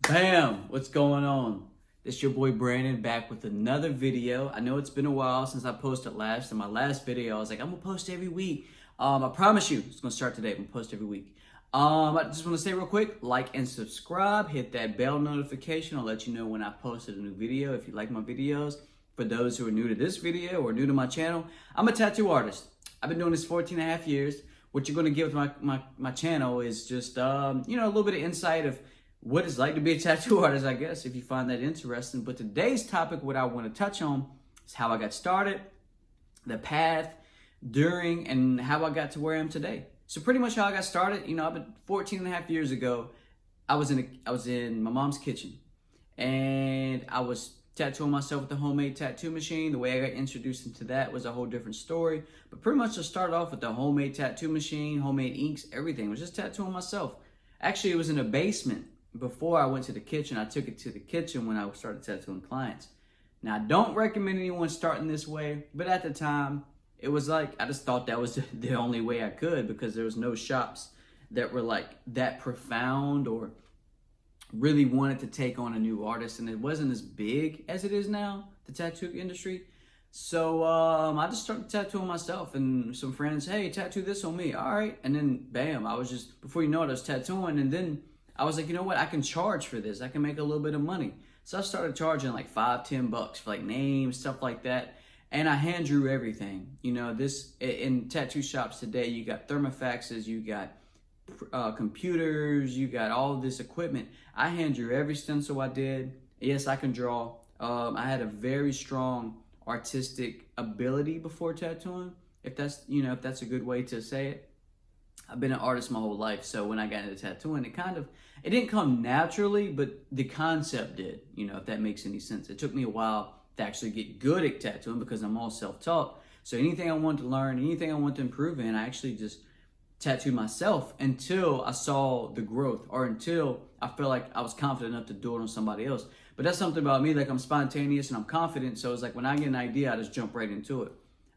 Bam! What's going on? This your boy Brandon back with another video. I know it's been a while since I posted last. In my last video, I was like, I'm gonna post every week. I promise you, it's gonna start today. I'm gonna post every week. I just want to say real quick, like and subscribe. Hit that bell notification. I'll let you know when I posted a new video. If you like my videos. For those who are new to this video or new to my channel, I'm a tattoo artist. I've been doing this 14 and a half years. What you're gonna get with my channel is just a little bit of insight of what it's like to be a tattoo artist, I guess, if you find that interesting. But today's topic, what I want to touch on, is how I got started, the path, during, and how I got to where I am today. So pretty much how I got started, I've been 14 and a half years ago, I was in my mom's kitchen, and I was tattooing myself with a homemade tattoo machine. The way I got introduced into that was a whole different story. But pretty much I started off with the homemade tattoo machine, homemade inks, everything. I was just tattooing myself. Actually, it was in a basement. Before I went to the kitchen, I took it to the kitchen when I started tattooing clients. Now, I don't recommend anyone starting this way, but at the time, it was like, I just thought that was the only way I could, because there was no shops that were like that profound or really wanted to take on a new artist, and it wasn't as big as it is now, the tattoo industry. So I just started tattooing myself, and some friends, hey, tattoo this on me. All right. And then bam, I was just, before you know it, I was tattooing, and then I was like, you know what? I can charge for this. I can make a little bit of money. So I started charging like $5-10 for like names, stuff like that. And I hand drew everything. This in tattoo shops today, you got thermofaxes, you got computers, you got all of this equipment. I hand drew every stencil I did. Yes, I can draw. I had a very strong artistic ability before tattooing, if that's a good way to say it. I've been an artist my whole life, so when I got into tattooing, it didn't come naturally, but the concept did, if that makes any sense. It took me a while to actually get good at tattooing because I'm all self-taught. So anything I wanted to learn, anything I wanted to improve in, I actually just tattooed myself until I saw the growth, or until I felt like I was confident enough to do it on somebody else. But that's something about me, like I'm spontaneous and I'm confident, so it's like when I get an idea, I just jump right into it.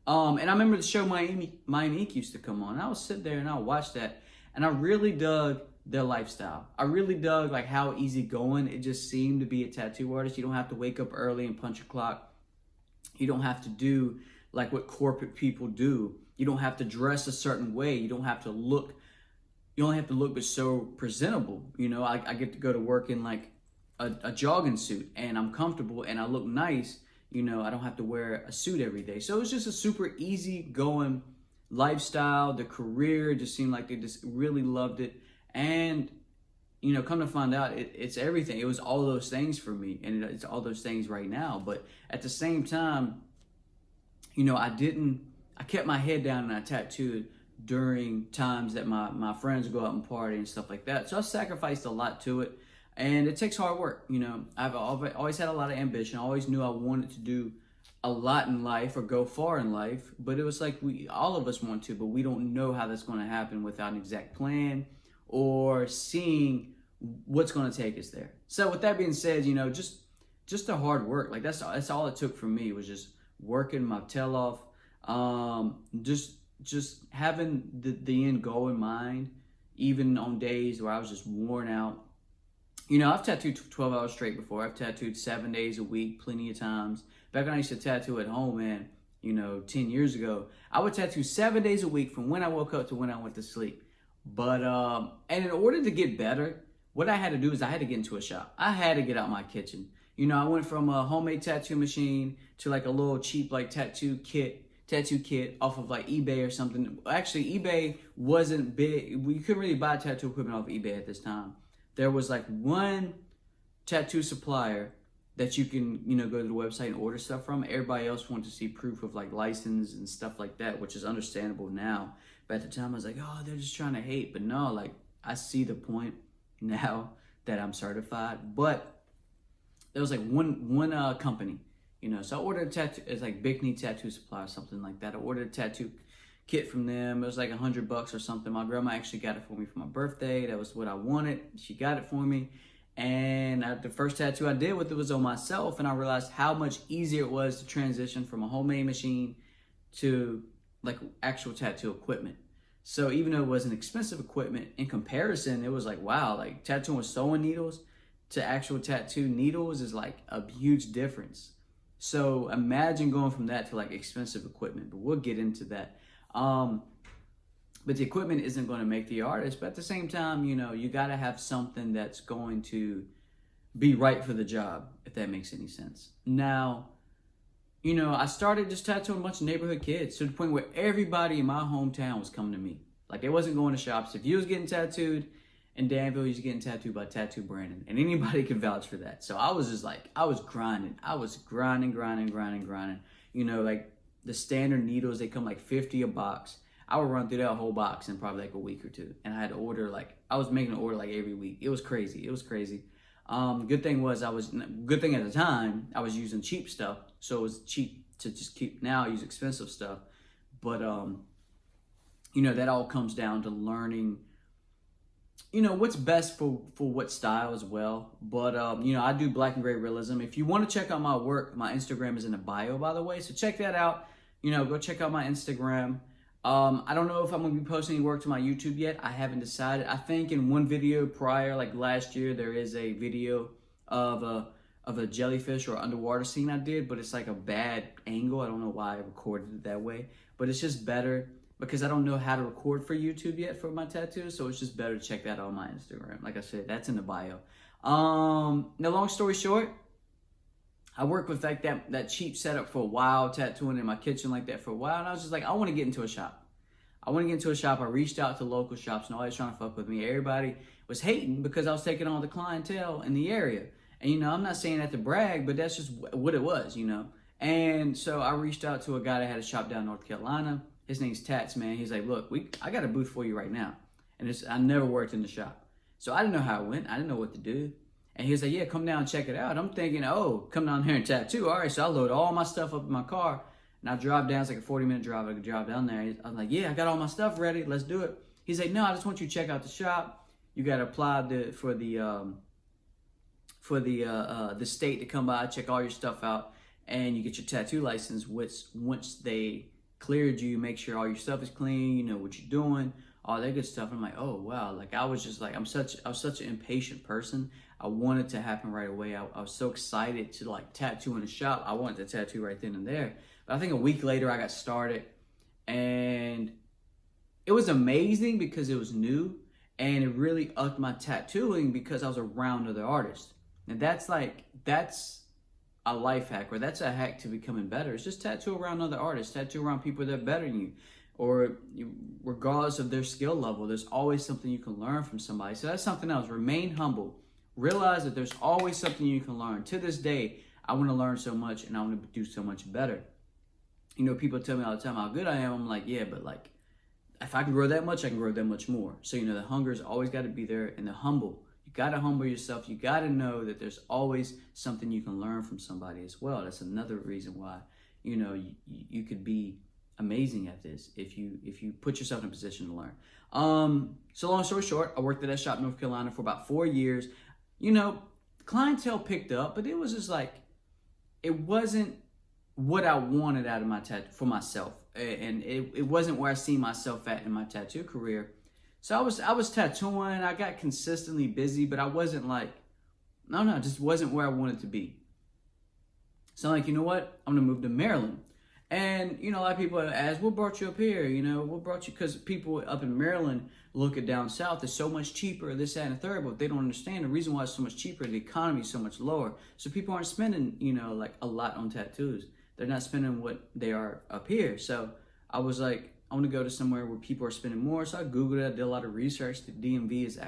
And I remember the show Miami Ink used to come on. I would sit there and I would watch that, and I really dug their lifestyle. I really dug like how easygoing it just seemed to be a tattoo artist. You don't have to wake up early and punch a clock. You don't have to do like what corporate people do. You don't have to dress a certain way. You don't have to look. You only have to look but so presentable. I get to go to work in like a jogging suit, and I'm comfortable and I look nice. I don't have to wear a suit every day. So it was just a super easy going lifestyle. The career just seemed like they just really loved it. And, come to find out, it's everything. It was all those things for me, and it's all those things right now. But at the same time, I kept my head down and I tattooed during times that my friends would go out and party and stuff like that. So I sacrificed a lot to it. And it takes hard work. I've always had a lot of ambition. I always knew I wanted to do a lot in life or go far in life. But it was like all of us want to, but we don't know how that's going to happen without an exact plan or seeing what's going to take us there. So with that being said, just the hard work. Like that's all it took for me, was just working my tail off. Just having the end goal in mind, even on days where I was just worn out. I've tattooed 12 hours straight before. I've tattooed 7 days a week, plenty of times. Back when I used to tattoo at home, man, 10 years ago, I would tattoo 7 days a week from when I woke up to when I went to sleep. But, and in order to get better, what I had to do is I had to get into a shop. I had to get out my kitchen. I went from a homemade tattoo machine to like a little cheap, like tattoo kit off of like eBay or something. Actually, eBay wasn't big. We couldn't really buy tattoo equipment off eBay at this time. There was like one tattoo supplier that you can, go to the website and order stuff from. Everybody else wanted to see proof of like license and stuff like that, which is understandable now. But at the time I was like, oh, they're just trying to hate. But no, like I see the point now that I'm certified. But there was like one company, so I ordered a tattoo. It's like Bikini Tattoo Supply or something like that. I ordered a tattoo kit from them. It was like $100 or something. My grandma actually got it for me for my birthday. That was what I wanted. She got it for me. And the first tattoo I did with it was on myself, and I realized how much easier it was to transition from a homemade machine to like actual tattoo equipment. So even though it wasn't expensive equipment, in comparison, it was like, wow, like tattooing with sewing needles to actual tattoo needles is like a huge difference. So imagine going from that to like expensive equipment, but we'll get into that. But the equipment isn't going to make the artist, but at the same time, you know, you got to have something that's going to be right for the job, if that makes any sense. Now, you know, I started just tattooing a bunch of neighborhood kids to the point where everybody in my hometown was coming to me. Like, they wasn't going to shops. If you was getting tattooed in Danville, you was getting tattooed by Tattoo Brandon, and anybody could vouch for that. So I was just like, I was grinding. You know, like the standard needles, they come like 50 a box. I would run through that whole box in probably like a week or two. And I had to order, like, I was making an order like every week. It was crazy. Good thing at the time, I was using cheap stuff. So it was cheap to just keep. Now I use expensive stuff. But, you know, that all comes down to learning, you know, what's best for what style as well. But, you know, I do black and gray realism. If you want to check out my work, my Instagram is in the bio, by the way. So check that out. You know, go check out my Instagram. I don't know if I'm going to be posting any work to my YouTube yet. I haven't decided. I think in one video prior, like last year, there is a video of a jellyfish or underwater scene I did, but it's like a bad angle. I don't know why I recorded it that way, but it's just better because I don't know how to record for YouTube yet for my tattoos, so it's just better to check that out on my Instagram. Like I said, that's in the bio. Now, long story short, I worked with like that cheap setup for a while, tattooing in my kitchen like that for a while, and I was just like, I want to get into a shop. I reached out to local shops, and nobody's trying to fuck with me. Everybody was hating because I was taking on the clientele in the area. And, you know, I'm not saying that to brag, but that's just what it was, you know. And so I reached out to a guy that had a shop down in North Carolina. His name's Tats, man. He's like, look, I got a booth for you right now. And I never worked in the shop. So I didn't know how it went. I didn't know what to do. And he was like, yeah, come down and check it out. I'm thinking, oh, come down here and tattoo. All right, so I load all my stuff up in my car. And I drive down. It's like a 40-minute drive. I could drive down there. I'm like, yeah, I got all my stuff ready. Let's do it. He's like, no, I just want you to check out the shop. You got to apply for the state to come by, check all your stuff out, and you get your tattoo license, which once they cleared you, make sure all your stuff is clean, you know what you're doing, all that good stuff. I'm like, oh wow, like I was such an impatient person. I wanted to happen right away. I was so excited to like tattoo in the shop. I wanted to tattoo right then and there. But I think a week later I got started, and it was amazing because it was new, and it really upped my tattooing because I was around other artists. And that's a life hack, or that's a hack to becoming better. It's just tattoo around other artists, tattoo around people that are better than you, or regardless of their skill level, there's always something you can learn from somebody. So that's something else. Remain humble. Realize that there's always something you can learn. To this day, I want to learn so much, and I want to do so much better. You know, people tell me all the time how good I am. I'm like, yeah, but like, if I can grow that much, I can grow that much more. So, you know, the hunger's always got to be there, and the humble. You got to humble yourself. You got to know that there's always something you can learn from somebody as well. That's another reason why, you know, you could be amazing at this if you put yourself in a position to learn. So long story short, I worked at that shop in North Carolina for about 4 years. You know, clientele picked up, but it was just like, it wasn't what I wanted out of my tattoo for myself. And it wasn't where I see myself at in my tattoo career. So I was tattooing. I got consistently busy, but I wasn't like, it just wasn't where I wanted to be. So I'm like, you know what? I'm gonna move to Maryland. And you know, a lot of people ask, what brought you up here? You know, what brought you? Because people up in Maryland look at down south, it's so much cheaper, this, that, and the third. But they don't understand the reason why it's so much cheaper. The economy is so much lower. So people aren't spending, you know, like a lot on tattoos. They're not spending what they are up here. So I was like, I want to go to somewhere where people are spending more. So I Googled it. I did a lot of research. The DMV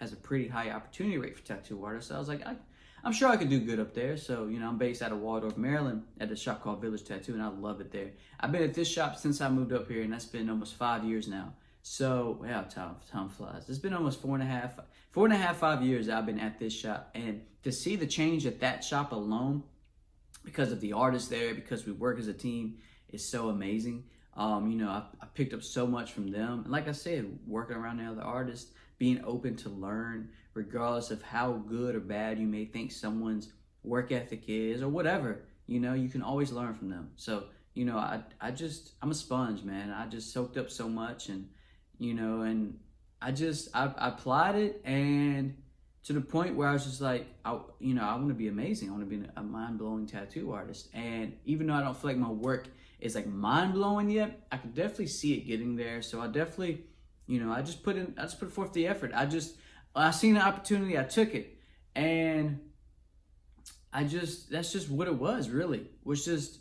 has a pretty high opportunity rate for tattoo artists. So I was like, I'm sure I could do good up there. So, you know, I'm based out of Waldorf, Maryland at a shop called Village Tattoo, and I love it there. I've been at this shop since I moved up here, and that's been almost 5 years now. So, yeah, time flies. It's been almost 5 years I've been at this shop. And to see the change at that shop alone, because of the artists there, because we work as a team, is so amazing. You know, I picked up so much from them. And like I said, working around the other artists, being open to learn, regardless of how good or bad you may think someone's work ethic is or whatever, you know, you can always learn from them. So, you know, I'm a sponge, man. I just soaked up so much, and, you know, and I applied it, and to the point where I was just like, I want to be amazing. I want to be a mind-blowing tattoo artist. And even though I don't feel like my work is like mind-blowing yet, I could definitely see it getting there. So I definitely, I just put forth the effort. I seen the opportunity, I took it. And that's just what it was, really. Was just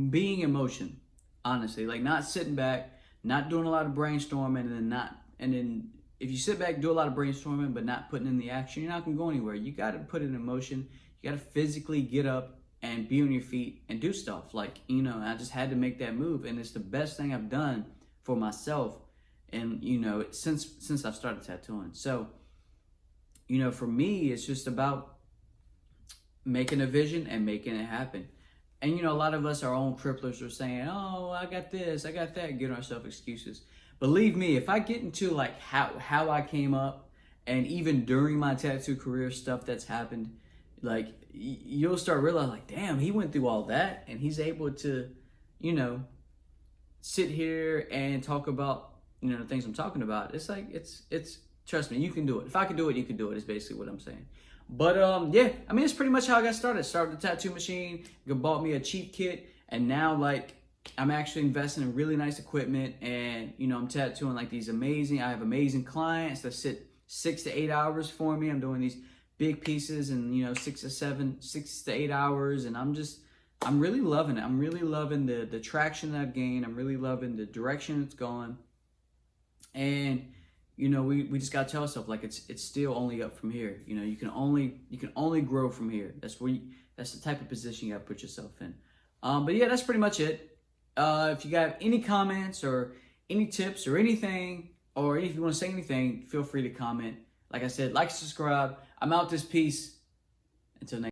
being in motion, honestly. Like, not sitting back, not doing a lot of brainstorming, and then if you sit back, do a lot of brainstorming, but not putting in the action, you're not gonna go anywhere. You gotta put it in motion. You gotta physically get up and be on your feet and do stuff. Like, I just had to make that move, and it's the best thing I've done for myself. And since I've started tattooing. So, for me, it's just about making a vision and making it happen. And a lot of us, our own cripplers, are saying, "Oh, I got this, I got that," giving ourselves excuses. Believe me, if I get into like how I came up, and even during my tattoo career, stuff that's happened, like you'll start realizing, like, damn, he went through all that, and he's able to, sit here and talk about the things I'm talking about. It's like it's trust me, you can do it. If I could do it, you can do it. Is basically what I'm saying. But yeah, I mean, it's pretty much how I got started. Started with the tattoo machine, bought me a cheap kit, and now like I'm actually investing in really nice equipment, and I'm tattooing like I have amazing clients that sit 6 to 8 hours for me. I'm doing these big pieces in 6 to 8 hours, and I'm really loving it. I'm really loving the traction that I've gained. I'm really loving the direction it's going, and we just gotta tell ourselves, like, it's still only up from here. You can only grow from here. That's the type of position you gotta put yourself in. But yeah, that's pretty much it. If you got any comments or any tips or anything, or if you want to say anything, feel free to comment. Like I said, like, subscribe. I'm out this piece. Until next.